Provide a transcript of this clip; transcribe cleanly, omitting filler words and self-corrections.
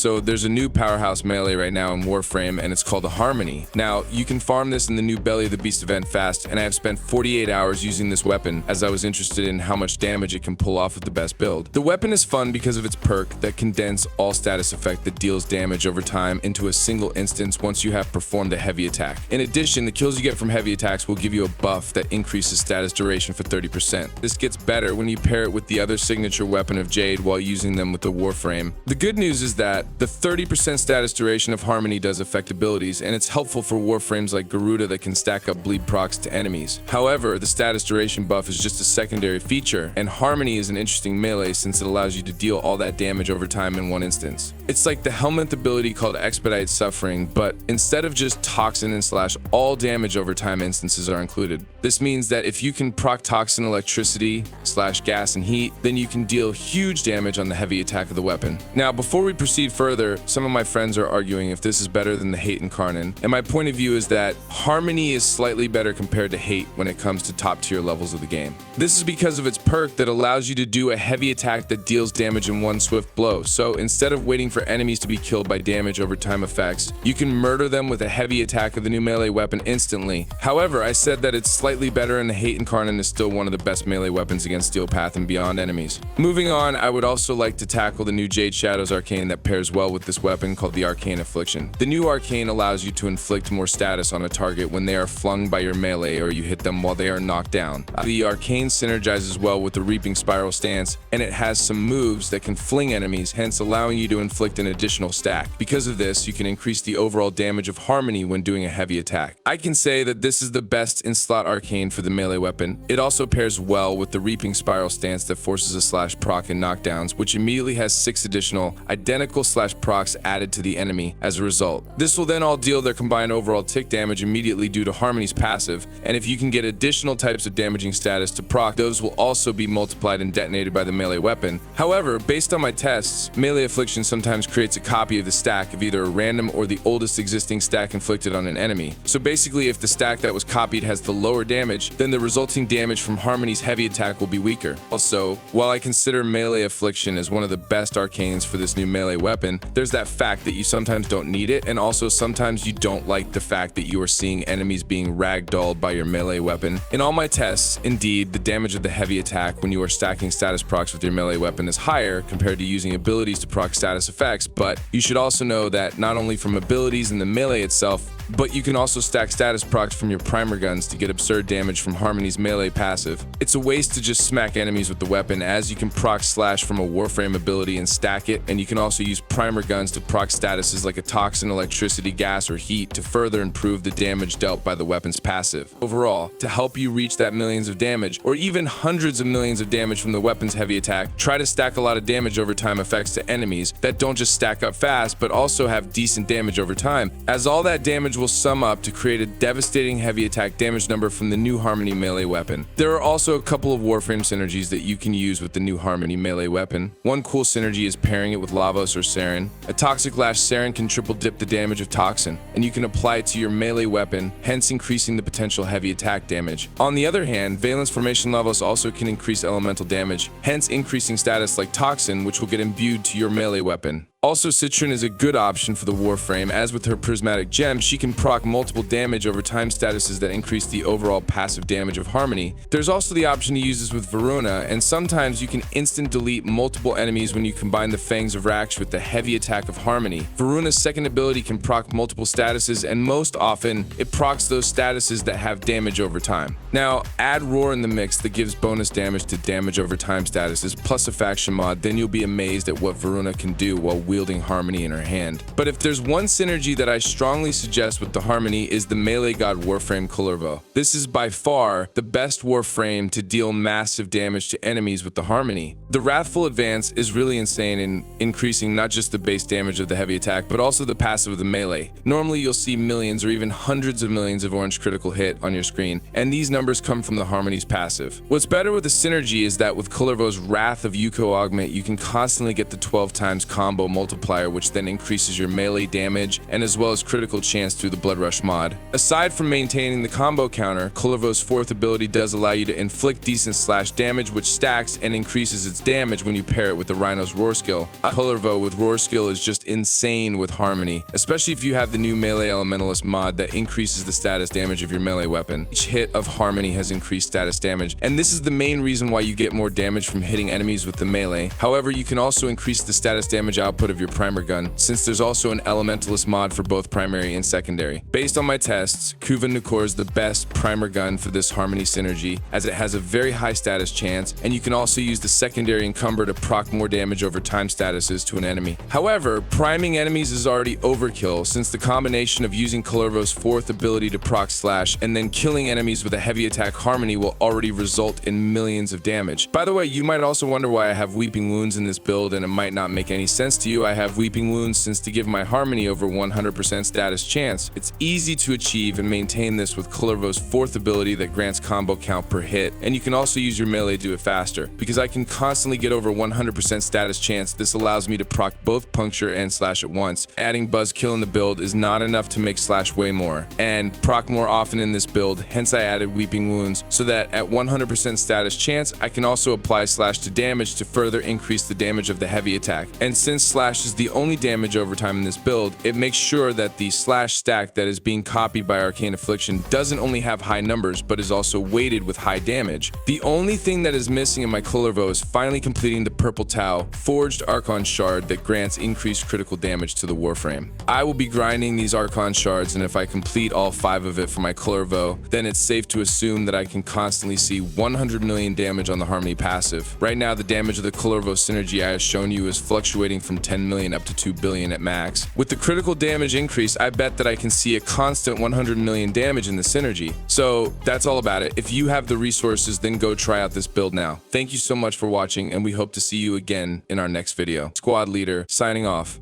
So there's a new powerhouse melee right now in Warframe, and it's called the Harmony. Now, you can farm this in the new Belly of the Beast event fast, and I have spent 48 hours using this weapon as I was interested in how much damage it can pull off with the best build. The weapon is fun because of its perk that condense all status effect that deals damage over time into a single instance once you have performed a heavy attack. In addition, the kills you get from heavy attacks will give you a buff that increases status duration for 30%. This gets better when you pair it with the other signature weapon of Jade while using them with the Warframe. The good news is that the 30% status duration of Harmony does affect abilities, and it's helpful for Warframes like Garuda that can stack up bleed procs to enemies. However, the status duration buff is just a secondary feature, and Harmony is an interesting melee since it allows you to deal all that damage over time in one instance. It's like the Helminth ability called Expedite Suffering, but instead of just Toxin and Slash, all damage over time instances are included. This means that if you can proc Toxin, Electricity, Slash Gas, and Heat, then you can deal huge damage on the heavy attack of the weapon. Now, before we proceed further, some of my friends are arguing if this is better than the Hate Incarnate, and my point of view is that Harmony is slightly better compared to Hate when it comes to top tier levels of the game. This is because of its perk that allows you to do a heavy attack that deals damage in one swift blow. So instead of waiting for enemies to be killed by damage over time effects, you can murder them with a heavy attack of the new melee weapon instantly. However, I said that it's slightly better, and the Hate Incarnate is still one of the best melee weapons against Steel Path and beyond enemies. Moving on, I would also like to tackle the new Jade Shadows Arcane that pairs well with this weapon called the Arcane Affliction. The new Arcane allows you to inflict more status on a target when they are flung by your melee or you hit them while they are knocked down. The Arcane synergizes well with the Reaping Spiral stance, and it has some moves that can fling enemies, hence allowing you to inflict an additional stack. Because of this, you can increase the overall damage of Harmony when doing a heavy attack. I can say that this is the best in-slot Arcane for the melee weapon. It also pairs well with the Reaping Spiral stance that forces a slash proc and knockdowns, which immediately has 6 additional identical slash procs added to the enemy as a result. This will then all deal their combined overall tick damage immediately due to Harmony's passive, and if you can get additional types of damaging status to proc, those will also be multiplied and detonated by the melee weapon. However, based on my tests, Melee Affliction sometimes creates a copy of the stack of either a random or the oldest existing stack inflicted on an enemy. So basically, if the stack that was copied has the lower damage, then the resulting damage from Harmony's heavy attack will be weaker. Also, while I consider Melee Affliction as one of the best arcanes for this new melee weapon, there's that fact that you sometimes don't need it, and also sometimes you don't like the fact that you are seeing enemies being ragdolled by your melee weapon. In all my tests, indeed, the damage of the heavy attack when you are stacking status procs with your melee weapon is higher compared to using abilities to proc status effects, but you should also know that not only from abilities in the melee itself, but you can also stack status procs from your primer guns to get absurd damage from Harmony's melee passive. It's a waste to just smack enemies with the weapon, as you can proc Slash from a Warframe ability and stack it, and you can also use primer guns to proc statuses like a Toxin, Electricity, Gas, or Heat to further improve the damage dealt by the weapon's passive. Overall, to help you reach that millions of damage, or even hundreds of millions of damage from the weapon's heavy attack, try to stack a lot of damage over time effects to enemies that don't just stack up fast, but also have decent damage over time, as all that damage will sum up to create a devastating heavy attack damage number from the new Harmony melee weapon. There are also a couple of Warframe synergies that you can use with the new Harmony melee weapon. One cool synergy is pairing it with Lavos or Saren. A Toxic Lash Saren can triple dip the damage of Toxin, and you can apply it to your melee weapon, hence increasing the potential heavy attack damage. On the other hand, Valence Formation Lavos also can increase elemental damage, hence increasing status like Toxin, which will get imbued to your melee weapon. Also, Citron is a good option for the Warframe, as with her Prismatic Gem, she can proc multiple damage over time statuses that increase the overall passive damage of Harmony. There's also the option to use this with Varuna, and sometimes you can instant delete multiple enemies when you combine the Fangs of Raksh with the heavy attack of Harmony. Varuna's second ability can proc multiple statuses, and most often, it procs those statuses that have damage over time. Now, add Roar in the mix that gives bonus damage to damage over time statuses, plus a faction mod, then you'll be amazed at what Varuna can do while wielding Harmony in her hand. But if there's one synergy that I strongly suggest with the Harmony is the melee god Warframe Kullervo. This is by far the best Warframe to deal massive damage to enemies with the Harmony. The Wrathful Advance is really insane in increasing not just the base damage of the heavy attack, but also the passive of the melee. Normally you'll see millions or even hundreds of millions of orange critical hit on your screen, and these numbers come from the Harmony's passive. What's better with the synergy is that with Kullervo's Wrath of Yuko Augment, you can constantly get the 12 times combo multiplier, which then increases your melee damage and as well as critical chance through the Blood Rush mod. Aside from maintaining the combo counter, Kullervo's 4th ability does allow you to inflict decent slash damage, which stacks and increases its damage when you pair it with the Rhino's Roar skill. Kullervo with Roar skill is just insane with Harmony, especially if you have the new Melee Elementalist mod that increases the status damage of your melee weapon. Each hit of Harmony has increased status damage, and this is the main reason why you get more damage from hitting enemies with the melee. However, you can also increase the status damage output of your primer gun, since there's also an Elementalist mod for both primary and secondary. Based on my tests, Kuva Nukor is the best primer gun for this Harmony synergy, as it has a very high status chance, and you can also use the secondary Encumber to proc more damage over time statuses to an enemy. However, priming enemies is already overkill, since the combination of using Kullervo's 4th ability to proc slash and then killing enemies with a heavy attack Harmony will already result in millions of damage. By the way, you might also wonder why I have Weeping Wounds in this build, and it might not make any sense to you. I have Weeping Wounds since to give my Harmony over 100% status chance. It's easy to achieve and maintain this with Kullervo's 4th ability that grants combo count per hit, and you can also use your melee to do it faster. Because I can constantly get over 100% status chance, this allows me to proc both puncture and slash at once. Adding Buzzkill in the build is not enough to make slash way more, and proc more often in this build, hence I added Weeping Wounds, so that at 100% status chance, I can also apply slash to damage to further increase the damage of the heavy attack. And since slash is the only damage overtime in this build, it makes sure that the slash stack that is being copied by Arcane Affliction doesn't only have high numbers, but is also weighted with high damage. The only thing that is missing in my Kullervo is finally completing the Purple Tau Forged Archon Shard that grants increased critical damage to the Warframe. I will be grinding these Archon Shards, and if I complete all 5 of it for my Kullervo, then it's safe to assume that I can constantly see 100 million damage on the Harmony passive. Right now, the damage of the Kullervo synergy I have shown you is fluctuating from 10 million up to 2 billion at max. With the critical damage increase, I bet that I can see a constant 100 million damage in the synergy. So that's all about it. If you have the resources, then go try out this build now. Thank you so much for watching, and we hope to see you again in our next video. Squad Leader, signing off.